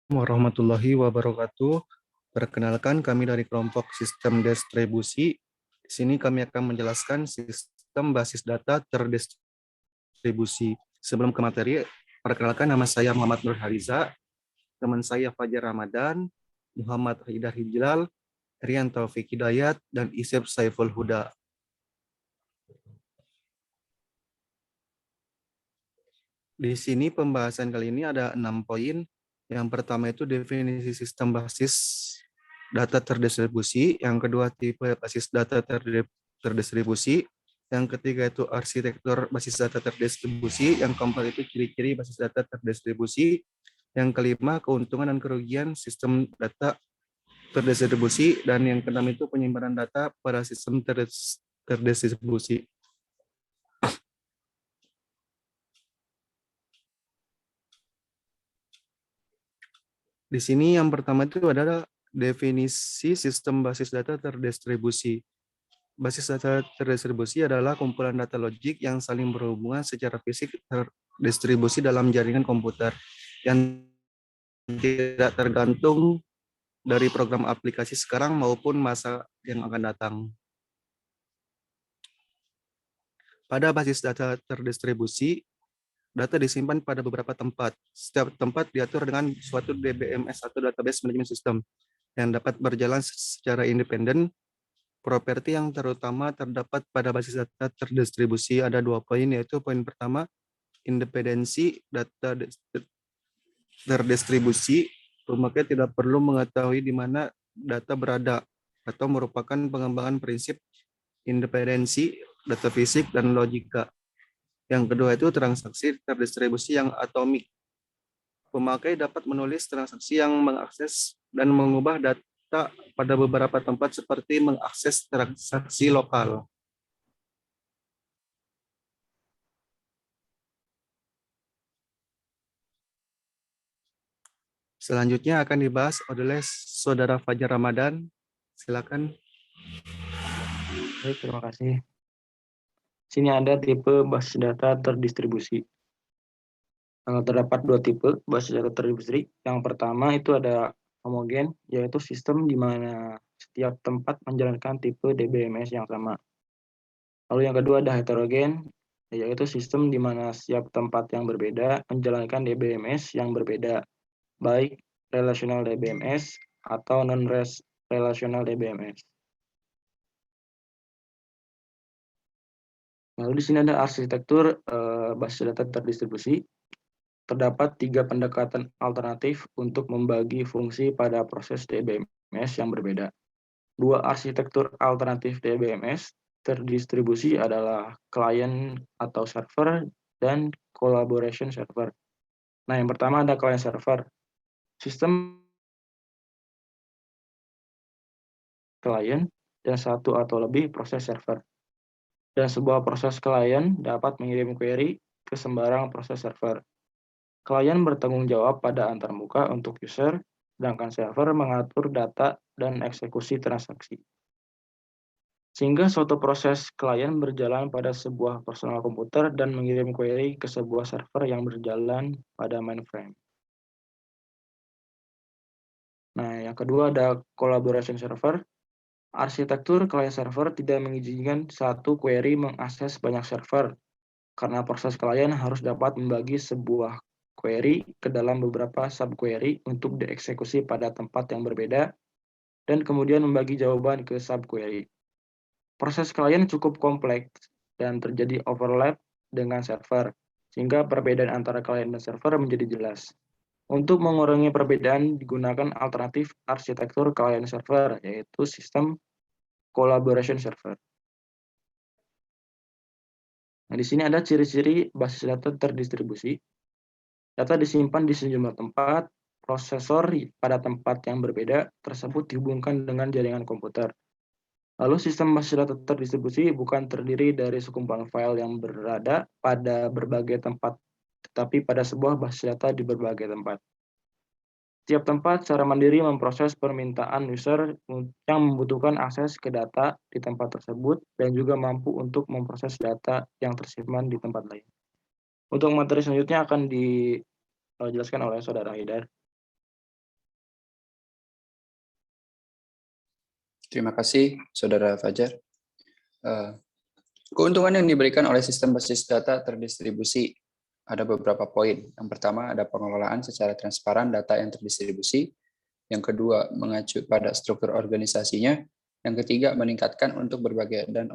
Warahmatullahi wabarakatuh. Perkenalkan, kami dari kelompok sistem distribusi. Di sini kami akan menjelaskan sistem basis data terdistribusi. Sebelum ke materi, perkenalkan, nama saya Muhammad Nur Haliza, teman saya Fajar Ramadan, Muhammad Haidar Hijlal, Rian Taufik Hidayat, dan Isep Saiful Huda. Di sini pembahasan kali ini ada 6 poin. Yang pertama itu definisi sistem basis data terdistribusi. Yang kedua tipe basis data terdistribusi. Yang ketiga itu arsitektur basis data terdistribusi. Yang keempat itu ciri-ciri basis data terdistribusi. Yang kelima keuntungan dan kerugian sistem data terdistribusi. Dan yang keenam itu penyimpanan data pada sistem terdistribusi. Di sini yang pertama itu adalah definisi sistem basis data terdistribusi. Basis data terdistribusi adalah kumpulan data logik yang saling berhubungan secara fisik terdistribusi dalam jaringan komputer yang tidak tergantung dari program aplikasi sekarang maupun masa yang akan datang. Pada basis data terdistribusi, data disimpan pada beberapa tempat. Setiap tempat diatur dengan suatu DBMS atau Database Management System yang dapat berjalan secara independen. Properti yang terutama terdapat pada basis data terdistribusi ada 2 poin, yaitu poin pertama, independensi data terdistribusi. Pemakai tidak perlu mengetahui di mana data berada atau merupakan pengembangan prinsip independensi data fisik dan logika. Yang kedua itu transaksi terdistribusi yang atomik. Pemakai dapat menulis transaksi yang mengakses dan mengubah data pada beberapa tempat seperti mengakses transaksi lokal. Selanjutnya akan dibahas oleh Saudara Fajar Ramadan. Silakan. Baik, terima kasih. Sini ada tipe basis data terdistribusi. Terdapat 2 tipe basis data terdistribusi. Yang pertama itu ada homogen, yaitu sistem di mana setiap tempat menjalankan tipe DBMS yang sama. Lalu yang kedua ada heterogen, yaitu sistem di mana setiap tempat yang berbeda menjalankan DBMS yang berbeda, baik relational DBMS atau non-relational DBMS. Lalu di sini ada arsitektur basis data terdistribusi. Terdapat 3 pendekatan alternatif untuk membagi fungsi pada proses DBMS yang berbeda. 2 arsitektur alternatif DBMS terdistribusi adalah client atau server dan collaboration server. Nah, yang pertama ada client server. Sistem client dan satu atau lebih proses server. Dan sebuah proses client dapat mengirim query ke sembarang proses server. Klien bertanggung jawab pada antarmuka untuk user, sedangkan server mengatur data dan eksekusi transaksi. Sehingga suatu proses klien berjalan pada sebuah personal komputer dan mengirim query ke sebuah server yang berjalan pada mainframe. Nah, yang kedua ada collaboration server. Arsitektur client server tidak mengizinkan satu query mengakses banyak server, karena proses klien harus dapat membagi sebuah query ke dalam beberapa subquery untuk dieksekusi pada tempat yang berbeda, dan kemudian membagi jawaban ke subquery. Proses klien cukup kompleks dan terjadi overlap dengan server, sehingga perbedaan antara klien dan server menjadi jelas. Untuk mengurangi perbedaan digunakan alternatif arsitektur klien server, yaitu sistem collaboration server. Nah, di sini ada ciri-ciri basis data terdistribusi. Data disimpan di sejumlah tempat, prosesor pada tempat yang berbeda tersebut dihubungkan dengan jaringan komputer. Lalu sistem basis data terdistribusi bukan terdiri dari sekumpulan file yang berada pada berbagai tempat, tetapi pada sebuah basis data di berbagai tempat. Setiap tempat secara mandiri memproses permintaan user yang membutuhkan akses ke data di tempat tersebut dan juga mampu untuk memproses data yang tersimpan di tempat lain. Untuk materi selanjutnya akan dijelaskan oleh Saudara Haidar. Terima kasih, Saudara Fajar. Keuntungan yang diberikan oleh sistem basis data terdistribusi ada beberapa poin. Yang pertama, ada pengelolaan secara transparan data yang terdistribusi. Yang kedua, mengacu pada struktur organisasinya. Yang ketiga, meningkatkan untuk berbagi dan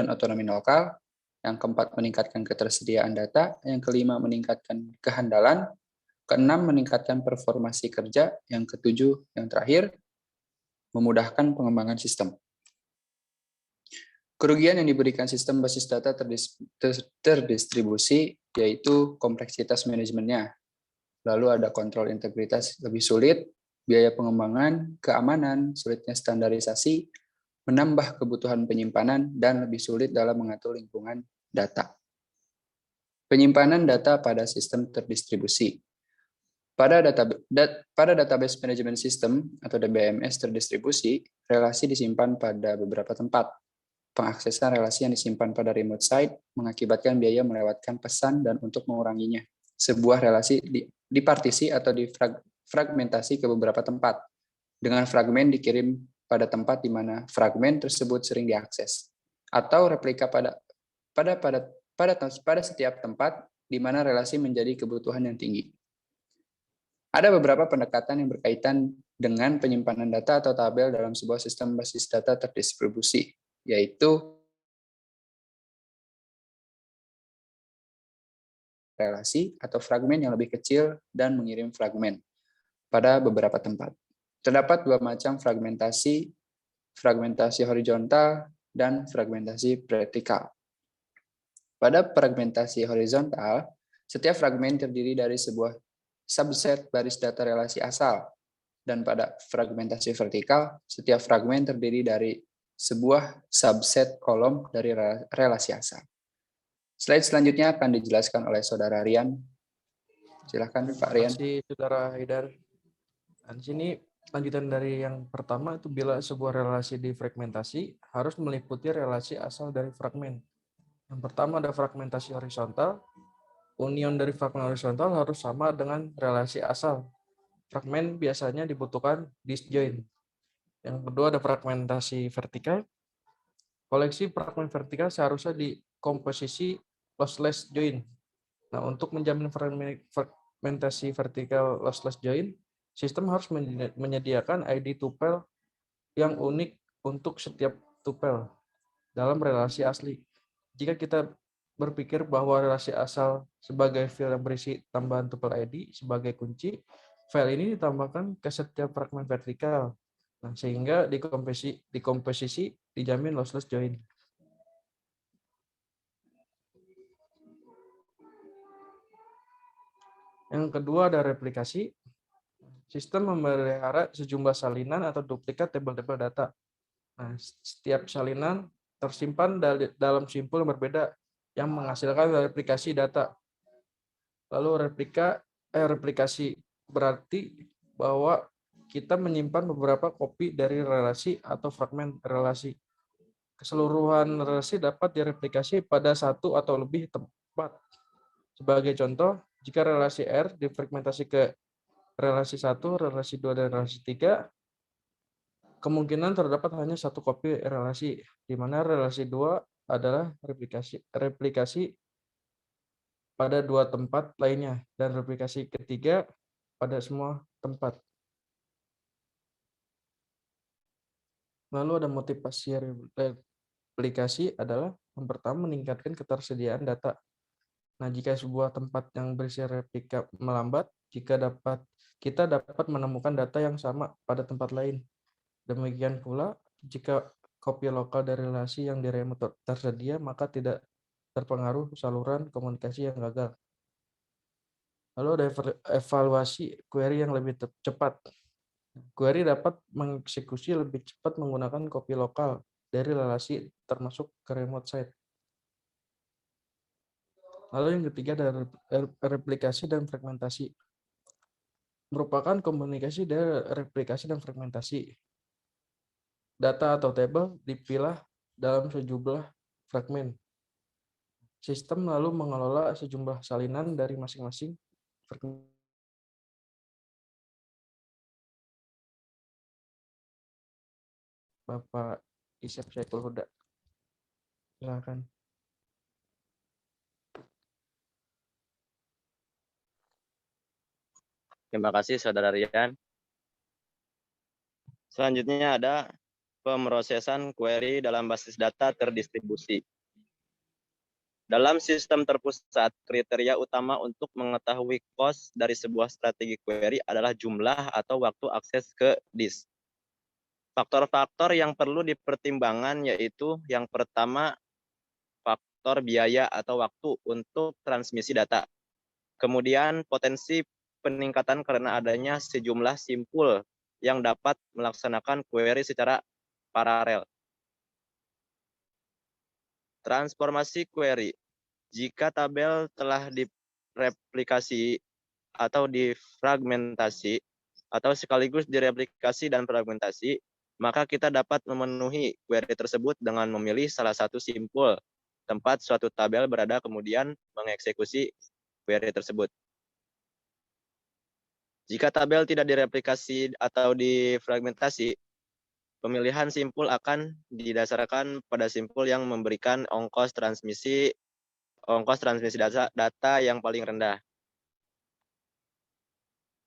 otonomi lokal. Yang keempat, meningkatkan ketersediaan data. Yang kelima, meningkatkan kehandalan. Keenam, meningkatkan performasi kerja. Yang ketujuh, yang terakhir, memudahkan pengembangan sistem. Kerugian yang diberikan sistem basis data terdistribusi yaitu kompleksitas manajemennya. Lalu ada kontrol integritas lebih sulit, biaya pengembangan, keamanan, sulitnya standarisasi, menambah kebutuhan penyimpanan, dan lebih sulit dalam mengatur lingkungan data. Penyimpanan data pada sistem terdistribusi. Pada database management system atau DBMS terdistribusi, relasi disimpan pada beberapa tempat. Pengaksesan relasi yang disimpan pada remote site mengakibatkan biaya melewatkan pesan dan untuk menguranginya. Sebuah relasi dipartisi atau difragmentasi ke beberapa tempat. Dengan fragmen dikirim pada tempat di mana fragmen tersebut sering diakses. Atau replika pada setiap tempat di mana relasi menjadi kebutuhan yang tinggi. Ada beberapa pendekatan yang berkaitan dengan penyimpanan data atau tabel dalam sebuah sistem basis data terdistribusi, yaitu relasi atau fragmen yang lebih kecil dan mengirim fragmen pada beberapa tempat. Terdapat dua macam fragmentasi, fragmentasi horizontal dan fragmentasi vertikal. Pada fragmentasi horizontal, setiap fragmen terdiri dari sebuah subset baris data relasi asal, dan pada fragmentasi vertikal, setiap fragmen terdiri dari sebuah subset kolom dari relasi asal. Slide selanjutnya akan dijelaskan oleh Saudara Rian. Silakan Pak Rian. Terima kasih Saudara Haidar. Di sini lanjutan dari yang pertama itu bila sebuah relasi difragmentasi harus meliputi relasi asal dari fragmen. Yang pertama ada fragmentasi horizontal. Union dari fragmen horizontal harus sama dengan relasi asal. Fragmen biasanya dibutuhkan disjoint. Yang kedua ada fragmentasi vertikal. Koleksi fragmen vertikal seharusnya dikomposisi lossless join. Nah, untuk menjamin fragmentasi vertikal lossless join, sistem harus menyediakan ID tuple yang unik untuk setiap tuple dalam relasi asli. Jika kita berpikir bahwa relasi asal sebagai file yang berisi tambahan tuple ID sebagai kunci, file ini ditambahkan ke setiap fragmen vertikal. Nah, sehingga dikomposisi dijamin lossless join. Yang kedua ada replikasi. Sistem memelihara sejumlah salinan atau duplikat tabel-tabel data. Nah, setiap salinan tersimpan dalam simpul yang berbeda yang menghasilkan replikasi data. Lalu replikasi berarti bahwa kita menyimpan beberapa kopi dari relasi atau fragmen relasi. Keseluruhan relasi dapat direplikasi pada satu atau lebih tempat. Sebagai contoh, jika relasi R difragmentasi ke relasi 1, relasi 2, dan relasi 3, kemungkinan terdapat hanya satu kopi relasi, di mana relasi 2 adalah replikasi pada dua tempat lainnya, dan replikasi ketiga pada semua tempat. Lalu ada motivasi replikasi adalah yang pertama meningkatkan ketersediaan data. Nah, jika sebuah tempat yang berisi replika melambat, kita dapat menemukan data yang sama pada tempat lain. Demikian pula, jika kopi lokal dari relasi yang di remote tersedia, maka tidak terpengaruh saluran komunikasi yang gagal. Lalu ada evaluasi query yang lebih cepat. Query dapat mengeksekusi lebih cepat menggunakan kopi lokal dari relasi termasuk ke remote site. Lalu yang ketiga ada replikasi dan fragmentasi. Merupakan komunikasi dari replikasi dan fragmentasi. Data atau tabel dipilah dalam sejumlah fragmen. Sistem lalu mengelola sejumlah salinan dari masing-masing fragmen. Bapak Isyap Syaiful Huda. Silakan. Terima kasih Saudara Rian. Selanjutnya ada pemrosesan query dalam basis data terdistribusi. Dalam sistem terpusat, kriteria utama untuk mengetahui cost dari sebuah strategi query adalah jumlah atau waktu akses ke disk. Faktor-faktor yang perlu dipertimbangkan yaitu yang pertama, faktor biaya atau waktu untuk transmisi data. Kemudian potensi peningkatan karena adanya sejumlah simpul yang dapat melaksanakan query secara paralel. Transformasi query. Jika tabel telah direplikasi atau difragmentasi atau sekaligus direplikasi dan fragmentasi, maka kita dapat memenuhi query tersebut dengan memilih salah satu simpul tempat suatu tabel berada kemudian mengeksekusi query tersebut. Jika tabel tidak direplikasi atau difragmentasi, pemilihan simpul akan didasarkan pada simpul yang memberikan ongkos transmisi data yang paling rendah.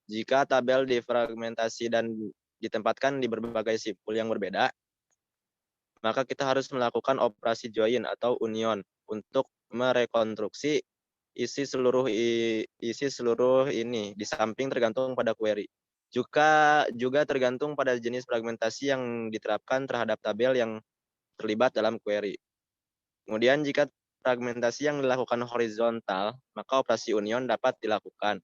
Jika tabel difragmentasi dan ditempatkan di berbagai simpul yang berbeda, maka kita harus melakukan operasi join atau union untuk merekonstruksi isi seluruh ini di samping tergantung pada query. Juga tergantung pada jenis fragmentasi yang diterapkan terhadap tabel yang terlibat dalam query. Kemudian jika fragmentasi yang dilakukan horizontal, maka operasi union dapat dilakukan.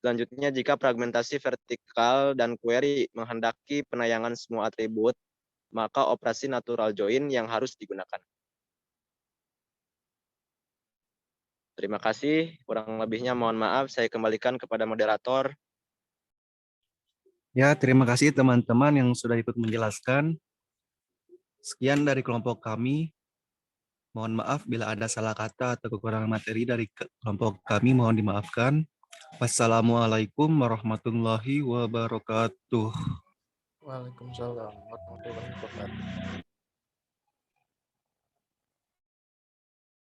Selanjutnya, jika fragmentasi vertikal dan query menghendaki penayangan semua atribut, maka operasi natural join yang harus digunakan. Terima kasih. Kurang lebihnya mohon maaf. Saya kembalikan kepada moderator. Ya, terima kasih teman-teman yang sudah ikut menjelaskan. Sekian dari kelompok kami. Mohon maaf bila ada salah kata atau kekurangan materi dari kelompok kami, mohon dimaafkan. Wassalamualaikum warahmatullahi wabarakatuh. Waalaikumsalam warahmatullahi wabarakatuh.